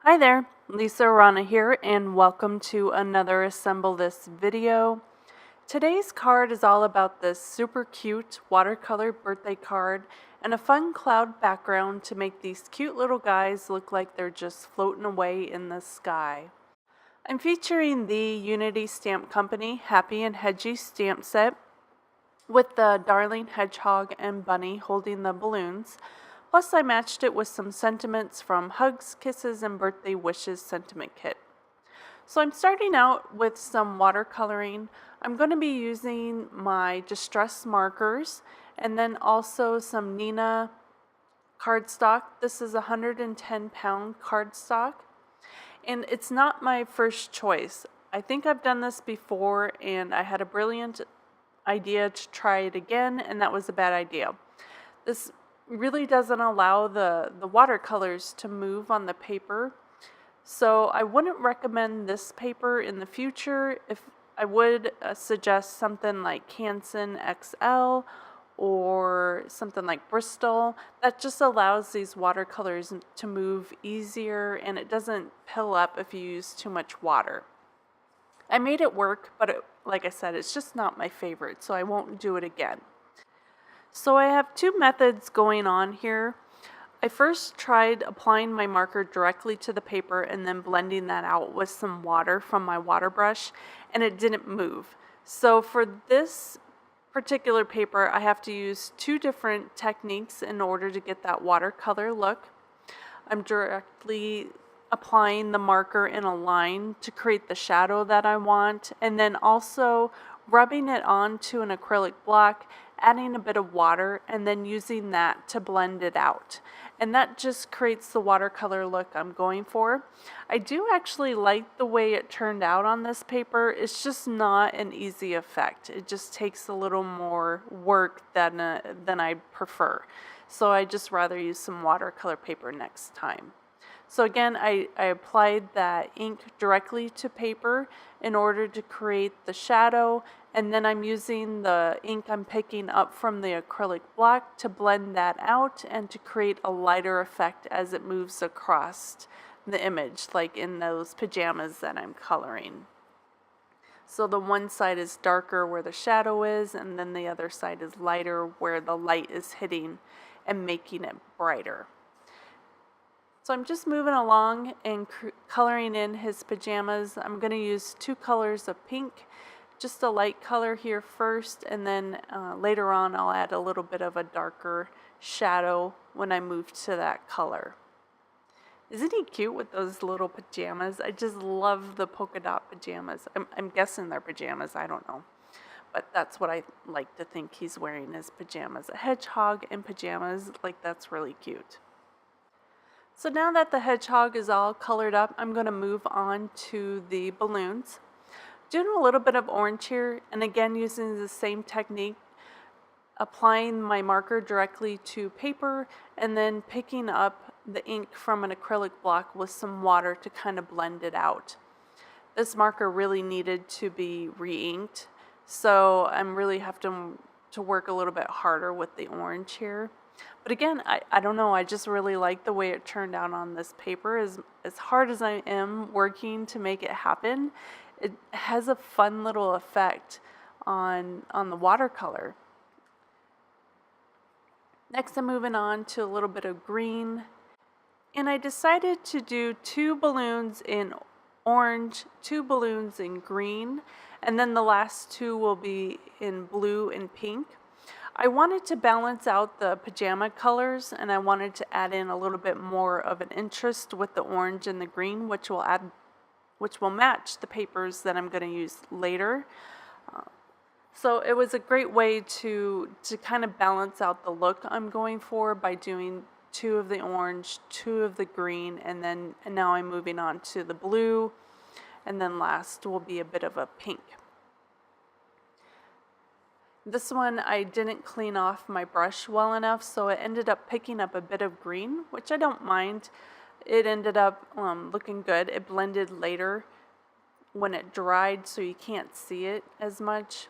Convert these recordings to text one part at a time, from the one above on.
Hi there, Lisa Arana here, and welcome to another Assemble This video. Today's card is all about this super cute watercolor birthday card and a fun cloud background to make these cute little guys look like they're just floating away in the sky. I'm featuring the Unity Stamp Company Hoppy Hedgie stamp set with the darling hedgehog and bunny holding the balloons. Plus, I matched it with some sentiments from Hugs, Kisses, and Birthday Wishes sentiment kit. So I'm starting out with some watercoloring. I'm going to be using my distress markers and then also some Neenah cardstock. This is a 110-pound cardstock, and it's not my first choice. I think I've done this before and I had a brilliant idea to try it again, and that was a bad idea. This really doesn't allow the watercolors to move on the paper, so I wouldn't recommend this paper in the future. If I would suggest something like Canson XL or something like Bristol. That just allows these watercolors to move easier, and it doesn't pill up if you use too much water. I made it work, but like I said, it's just not my favorite, so I won't do it again. So I have two methods going on here. I first tried applying my marker directly to the paper and then blending that out with some water from my water brush, and it didn't move. So for this particular paper, I have to use two different techniques in order to get that watercolor look. I'm directly applying the marker in a line to create the shadow that I want, and then also rubbing it onto an acrylic block, adding a bit of water, and then using that to blend it out. And that just creates the watercolor look I'm going for. I do actually like the way it turned out on this paper. It's just not an easy effect. It just takes a little more work than I prefer. So I just rather use some watercolor paper next time. So again, I applied that ink directly to paper in order to create the shadow, and then I'm using the ink I'm picking up from the acrylic block to blend that out and to create a lighter effect as it moves across the image, like in those pajamas that I'm coloring. So the one side is darker where the shadow is, and then the other side is lighter where the light is hitting and making it brighter. So I'm just moving along and coloring in his pajamas. I'm going to use two colors of pink, just a light color here first, and then later on I'll add a little bit of a darker shadow when I move to that color. Isn't he cute with those little pajamas? I just love the polka dot pajamas. I'm guessing they're pajamas, I don't know. But that's what I like to think he's wearing, is pajamas. A hedgehog in pajamas, like, that's really cute. So now that the hedgehog is all colored up, I'm going to move on to the balloons. Doing a little bit of orange here, and again using the same technique, applying my marker directly to paper and then picking up the ink from an acrylic block with some water to kind of blend it out. This marker really needed to be re-inked, so I'm really have to work a little bit harder with the orange here. But again, I don't know, I just really like the way it turned out on this paper. As hard as I am working to make it happen, it has a fun little effect on the watercolor. Next, I'm moving on to a little bit of green. And I decided to do two balloons in orange, two balloons in green, and then the last two will be in blue and pink. I wanted to balance out the pajama colors, and I wanted to add in a little bit more of an interest with the orange and the green, which will match the papers that I'm going to use later. So it was a great way to kind of balance out the look I'm going for by doing two of the orange, two of the green, and now I'm moving on to the blue, and then last will be a bit of a pink. This one I didn't clean off my brush well enough, so it ended up picking up a bit of green, which I don't mind. It ended up looking good. It blended later when it dried, so you can't see it as much.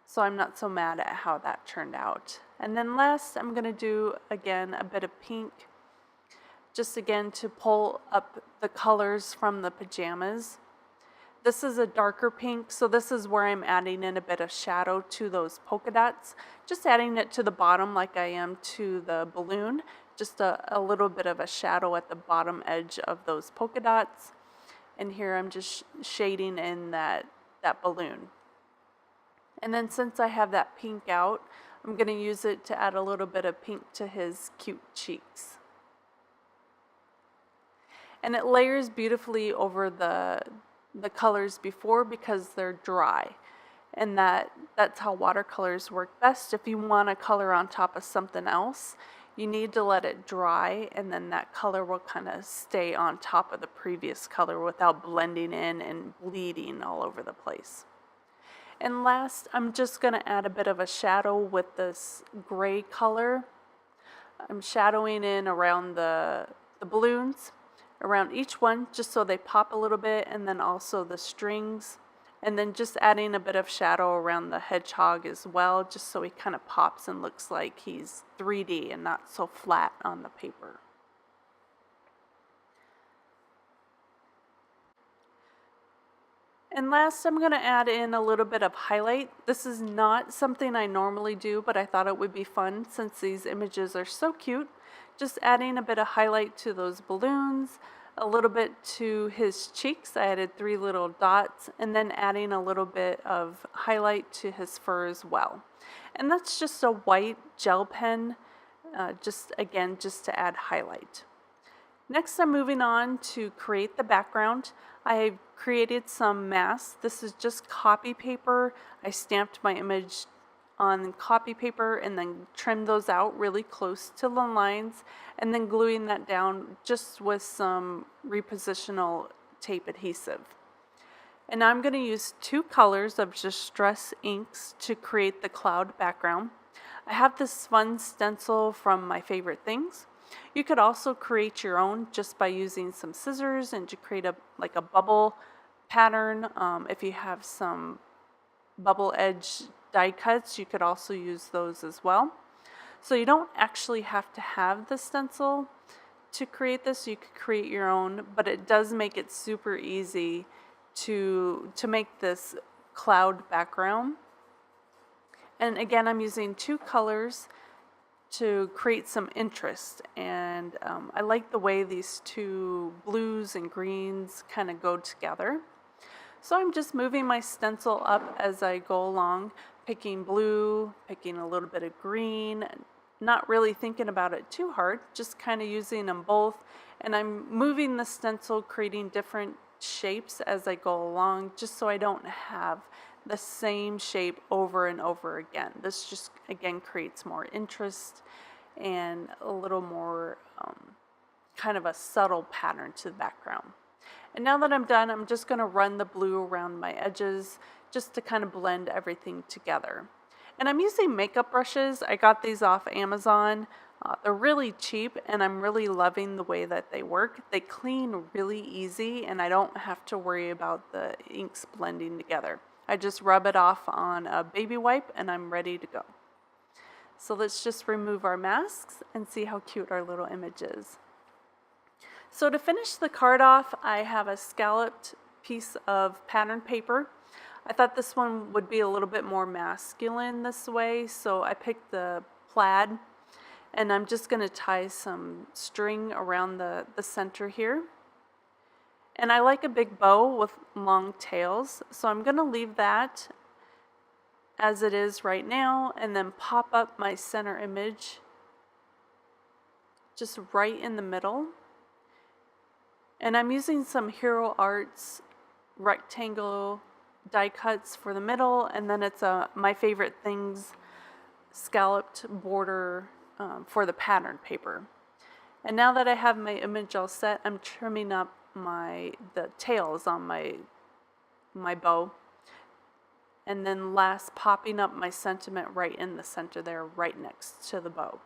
So I'm not so mad at how that turned out. And then last, I'm going to do, again, a bit of pink. just again to pull up the colors from the pajamas. This is a darker pink, so this is where I'm adding in a bit of shadow to those polka dots. Just adding it to the bottom like I am to the balloon. Just a little bit of a shadow at the bottom edge of those polka dots. And here I'm just shading in that balloon. And then since I have that pink out, I'm going to use it to add a little bit of pink to his cute cheeks. And it layers beautifully over the colors before because they're dry. And that's how watercolors work best. If you want to color on top of something else, you need to let it dry, and then that color will kind of stay on top of the previous color without blending in and bleeding all over the place. And last, I'm just going to add a bit of a shadow with this gray color. I'm shadowing in around the balloons, around each one, just so they pop a little bit, and then also the strings. And then just adding a bit of shadow around the hedgehog as well, just so he kind of pops and looks like he's 3D and not so flat on the paper. And last, I'm going to add in a little bit of highlight. This is not something I normally do, but I thought it would be fun since these images are so cute. Just adding a bit of highlight to those balloons, a little bit to his cheeks. I added 3 little dots, and then adding a little bit of highlight to his fur as well. And that's just a white gel pen, just to add highlight. Next, I'm moving on to create the background. I have created some masks. This is just copy paper. I stamped my image on copy paper and then trimmed those out really close to the lines, and then gluing that down just with some repositional tape adhesive. And now I'm going to use 2 colors of Distress inks to create the cloud background. I have this fun stencil from My Favorite Things. You could also create your own just by using some scissors and to create a bubble pattern. If you have some bubble edge die cuts, you could also use those as well. So you don't actually have to have the stencil to create this. You could create your own, but it does make it super easy to make this cloud background. And again, I'm using 2 colors to create some interest, and I like the way these 2 blues and greens kind of go together. So I'm just moving my stencil up as I go along, picking blue, picking a little bit of green, not really thinking about it too hard, just kind of using them both. And I'm moving the stencil, creating different shapes as I go along, just so I don't have the same shape over and over again. This just, again, creates more interest and a little more kind of a subtle pattern to the background. And now that I'm done, I'm just going to run the blue around my edges just to kind of blend everything together. And I'm using makeup brushes. I got these off Amazon. They're really cheap, and I'm really loving the way that they work. They clean really easy, and I don't have to worry about the inks blending together. I just rub it off on a baby wipe, and I'm ready to go. So let's just remove our masks and see how cute our little image is. So to finish the card off, I have a scalloped piece of pattern paper. I thought this one would be a little bit more masculine this way, so I picked the plaid, and I'm just going to tie some string around the center here. And I like a big bow with long tails, so I'm going to leave that as it is right now, and then pop up my center image just right in the middle. And I'm using some Hero Arts rectangle die cuts for the middle, and then it's a My Favorite Things scalloped border for the pattern paper. And now that I have my image all set, I'm trimming up the tails on my bow, and then last popping up my sentiment right in the center there, right next to the bow.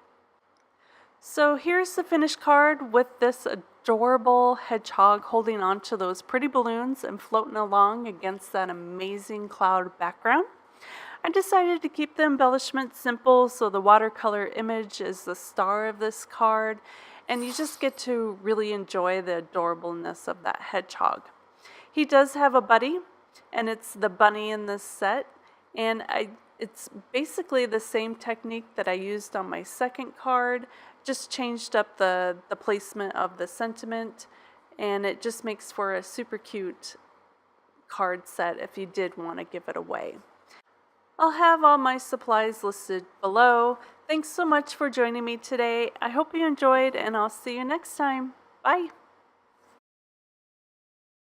So here's the finished card with this adorable hedgehog holding on to those pretty balloons and floating along against that amazing cloud background. I decided to keep the embellishment simple, so the watercolor image is the star of this card, and you just get to really enjoy the adorableness of that hedgehog. He does have a buddy, and it's the bunny in this set, and it's basically the same technique that I used on my second card, just changed up the placement of the sentiment, and it just makes for a super cute card set if you did want to give it away. I'll have all my supplies listed below. Thanks so much for joining me today. I hope you enjoyed, and I'll see you next time. Bye!